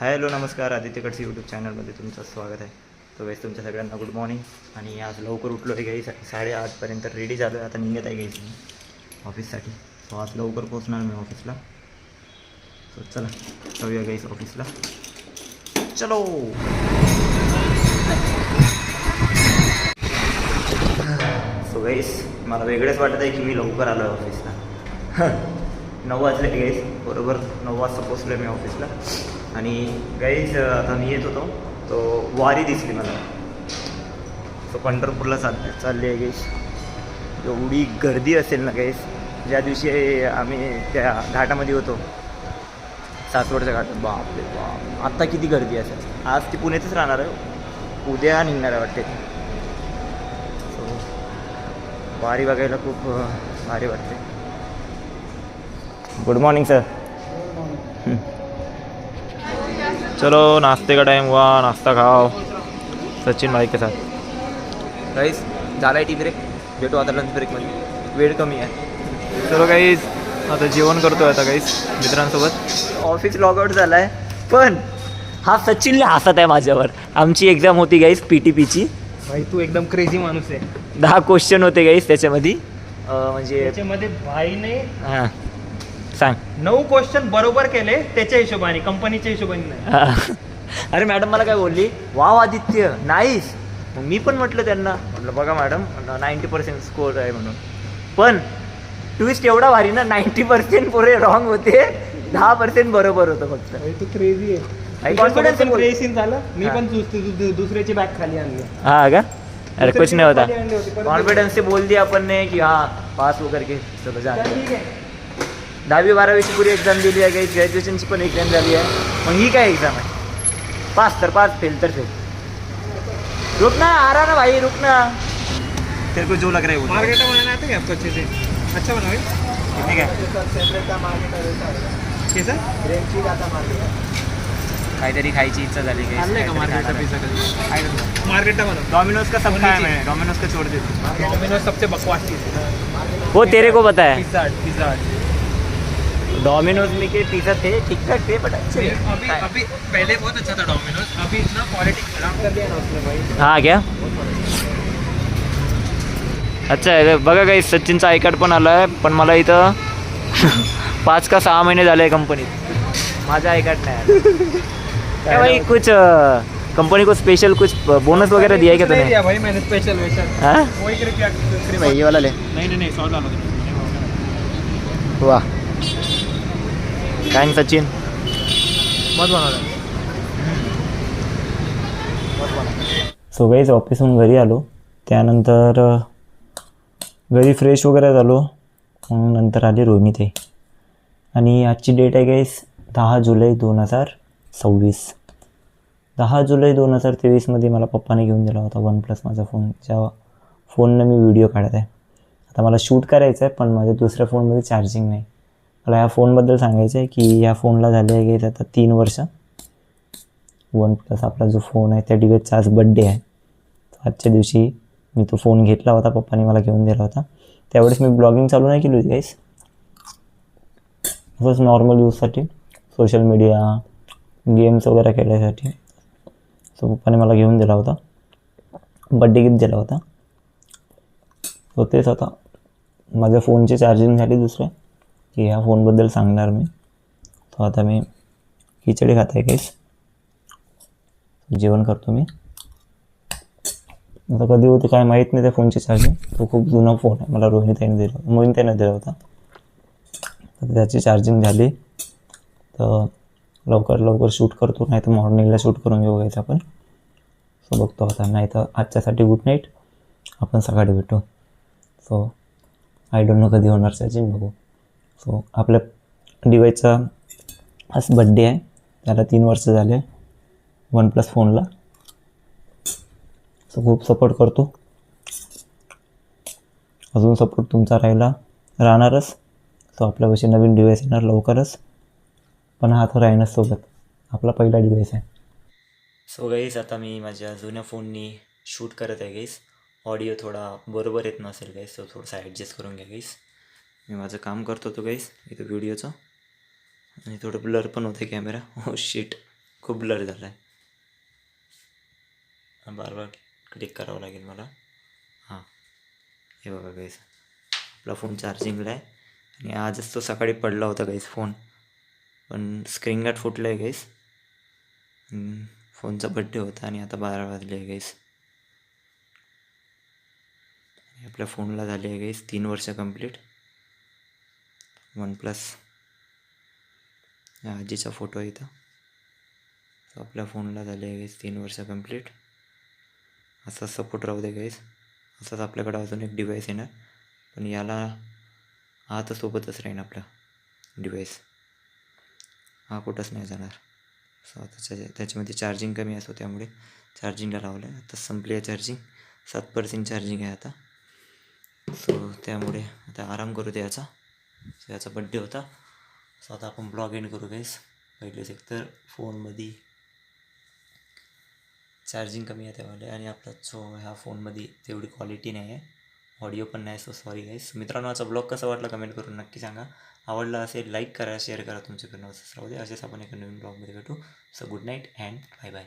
Hello नमस्कार, Aditya कडसी YouTube चॅनलमध्ये तुमचं स्वागत आहे. तो गाईस तुमच्या सगळ्यांना गुड मॉर्निंग. आणि आज लवकर उठलो आहे गाईस, 8:30पर्यंत रेडी झालो आहे. आता निघत आहे गाईस मी ऑफिससाठी. सो आज लवकर पोचणार मी ऑफिसला. सो चला जाऊया गाईस ऑफिसला. चलो. सो गाईस मला वेगळंच वाटत आहे की मी लवकर आलो आहे ऑफिसला. 9 वाजले गाईस, बरोबर 9 वाजता पोचलो आहे मी ऑफिसला. आणि गाईज आता मी येत होतो तो वारी दिसली मला. तो पंढरपूरला चालली आहे गाईस. एवढी गर्दी असेल ना गाईस. ज्या दिवशी आम्ही त्या घाटामध्ये होतो, सासवडच्या घाटात, बापरे बाप आत्ता किती गर्दी असेल. आज ती पुण्यातच राहणार आहे, उद्या निघणार आहे वाटते. सो वारी बघायला खूप भारी वाटते. Good morning sir. चलो नाश्ते का टाइम हुआ, नाश्ता खाओ सचिन भाई के साथ. गाईज झाला आहे टी ब्रेक, भेटू आता लंच ब्रेकमध्ये, वेळ कमी आहे. चलो गाईज आता जेवण करतो आहे आता गाईज मित्रांसोबत. ऑफिस लॉगआउट झाला आहे, पण हा सचिनला हसत आहे माझ्यावर. आमची एक्झाम होती गाईज PTPची. भाई तू एकदम क्रेझी माणूस आहे. 10 क्वेश्चन होते गाईज त्याच्यामध्ये. म्हणजे त्याच्यामध्ये भाईने हां सांग. 9 क्वेश्चन बरोबर केले त्याच्या हिशोबाने, कंपनीच्या हिशोबाने नाही. अरे मॅडम मला काय बोलली, वाव आदित्य नाईस. मग मी पण म्हटलं त्यांना, म्हटलं बघा मॅडम 90% स्कोर आहे म्हणून. पण ट्विस्ट एवढा भारी ना, 90% पुरे रॉंग होते, 10% बरोबर होतं फक्त. भाई तू क्रेझी आहे. कॉन्फिडन्स क्रेझी झालं. मी पण दुसऱ्याची बॅग खाली आणली. हाँ का. अरे कुछ नहीं होता, खाली आणली होती, परत कॉन्फिडेंस से बोल दिया अपन ने कि हाँ पास हो करके चलो जा. ठीक आहे. 10वी-12वीची पुरी एक्झाम दिली आहे, काही ग्रॅज्युएशनची पण एक्झाम झाली आहे. मग ही काय एक्झाम आहे. पास तर पास, फेल तर फेल. रुक ना, आ रहा ना भाई, रुक ना. तेरे को जो लग रहा है वो. मार्केटा बनाना आता है आपको अच्छे से? अच्छा बनाओ. ठीक आहे. कैसा? काहीतरी खायची इच्छा झाली आणलंय का मार्केटा पिझ्झा कधी? मार्केटा बनव. डोमिनोज का सब खाया मैंने, डोमिनोज का छोड़ देते. डोमिनोज सबसे बकवास चीज है. वो तेरे को पता है. पिज्जा डोमिनोज में के पिज़्ज़ा थे ठीक ठाक थे, बट अच्छे. अभी पहले बहुत अच्छा था डोमिनोज, अभी इतना क्वालिटी खराब कर दिया ना उसने भाई. हाँ क्या. अच्छा आहे बघा काही. सचिनचा आय कार्ड पण आला आहे, पण मला इथं 5 का 6 महिने झाले कंपनीत. माझा आय कार्ड नाही क्या भाई. कुछ कंपनी को स्पेशल कुछ बोनस वगैरह दिया है क्या नहीं तूने. दिया भाई मैंने स्पेशल वेशन. हाँ वही भाई ये वाला ले. नहीं 100 डालो. वाह थँक सचिन. मत बनवलं. सो गाईज ऑफिसहून घरी आलो, त्यानंतर घरी फ्रेश वगैरे झालो. मग नंतर आली रोहिणीताई. आणि आजची डेट आहे गाईज 10 जुलै 2026. 10 जुलै 2023मध्ये मला पप्पाने घेऊन दिला होता OnePlus माझा फोन, ज्या फोननं मी व्हिडिओ काढत आहे. आता मला शूट करायचं आहे, पण माझ्या दुसऱ्या फोनमध्ये चार्जिंग नाही. मला ह्या फोनबद्दल सांगायचं आहे की ह्या फोनला झाले आहे की आता 3 वर्ष. OnePlus आपला जो फोन आहे त्या डिव्हाइसचा आज बड्डे आहे. आजच्या दिवशी मी तो फोन घेतला होता, पप्पाने मला घेऊन दिला होता. त्यावेळेस मी ब्लॉगिंग चालू नाही केली होती गाईस, असंच नॉर्मल यूजसाठी, सोशल मीडिया, गेम्स वगैरे खेळण्यासाठी. सो पप्पाने मला घेऊन दिला होता, बड्डे गिफ्ट दिला होता. सो तेच आता माझ्या फोनची चार्जिंग झाली दुसऱ्या की ह्या फोनबद्दल सांगणार मी. तो आता मी खिचडी खात आहे गाईस, जेवण करतो मी. आता कधी होते काय माहीत नाही त्या फोनची चार्जिंग. तो खूप जुना फोन आहे, मला मोहिनीताईने दिला होता. तर त्याची चार्जिंग झाली तर लवकर शूट करतो, नाही तर मॉर्निंगला शूट करून घेऊ गाईस आपण. सो बघतो आता, नाही तर आजच्यासाठी गुड नाईट, आपण सकाळी भेटू. सो आय डोंट नो कधी होणार चार्जिंग, बघू. सो आपल्या डिवाइसचा आज बड्डे आहे, त्याला 3 वर्ष झाले OnePlus फोनला. सो खूप सपोर्ट करतो, अजून सपोर्ट तुमचा राहणारच. सो आपल्यापाशी नवीन डिव्हाइस येणार लवकरच, पण हा तर राहीनच सोबत, आपला पहिला डिव्हाइस आहे. सो गाईस आता मी माझ्या जुन्या फोननी शूट करत आहे गाईस. ऑडिओ थोडा बरोबर येत नसेल गाईस, सो थोडंसं ॲडजस्ट करून घ्या गाईस. मी माझं काम करतो तो गाईस इथं व्हिडिओचं, आणि थोडं ब्लर पण होते कॅमेरा. हो शिट. खूप ब्लर झाला आहे. बार बार क्लिक करावं लागेल मला. हां, हे बघा गाईस, आपला फोन चार्जिंगला आहे. आणि आजच तो सकाळी पडला होता गाईस फोन, पण स्क्रीन गार्ड फुटलं आहे गाईस. फोनचा बड्डे होता आणि आता 12 वाजले आहे गाईस. आपल्या फोनला झाले आहे गाईस 3 वर्ष कंप्लीट. OnePlus, या आजीचा फोटो आहे इथं. सो आपल्या फोनला झाले आहे गाईस 3 वर्ष कंप्लीट. असा सपोर्ट राहू दे गाईस. असंच आपल्याकडं अजून एक डिव्हाइस येणार, पण याला हा तर सोबतच राहीन आपला डिव्हाइस, हा कुठंच नाही जाणार. सो आता त्याच्यामध्ये चार्जिंग कमी असतो, त्यामुळे चार्जिंगला लावलं आहे. आता संपली आहे चार्जिंग, 7% चार्जिंग आहे आता. सो त्यामुळे आता आराम करू दे याचा. सो याचा बड्डे होता. सो आता आपण ब्लॉग एंड करू गाईस. पहिलेच एक तर फोनमध्ये चार्जिंग कमी आहे त्यामुळे, आणि आपला ह्या फोनमध्ये तेवढी क्वालिटी नाही आहे, ऑडिओ पण नाही. सो सॉरी गाईस. मित्रांनो, याचा ब्लॉग कसा वाटला कमेंट करून नक्की सांगा. आवडला असेल लाईक करा, शेअर करा, तुमच्याकडनं असंच राहू दे. असेच आपण एका नवीन ब्लॉगमध्ये भेटू. So good night and bye bye.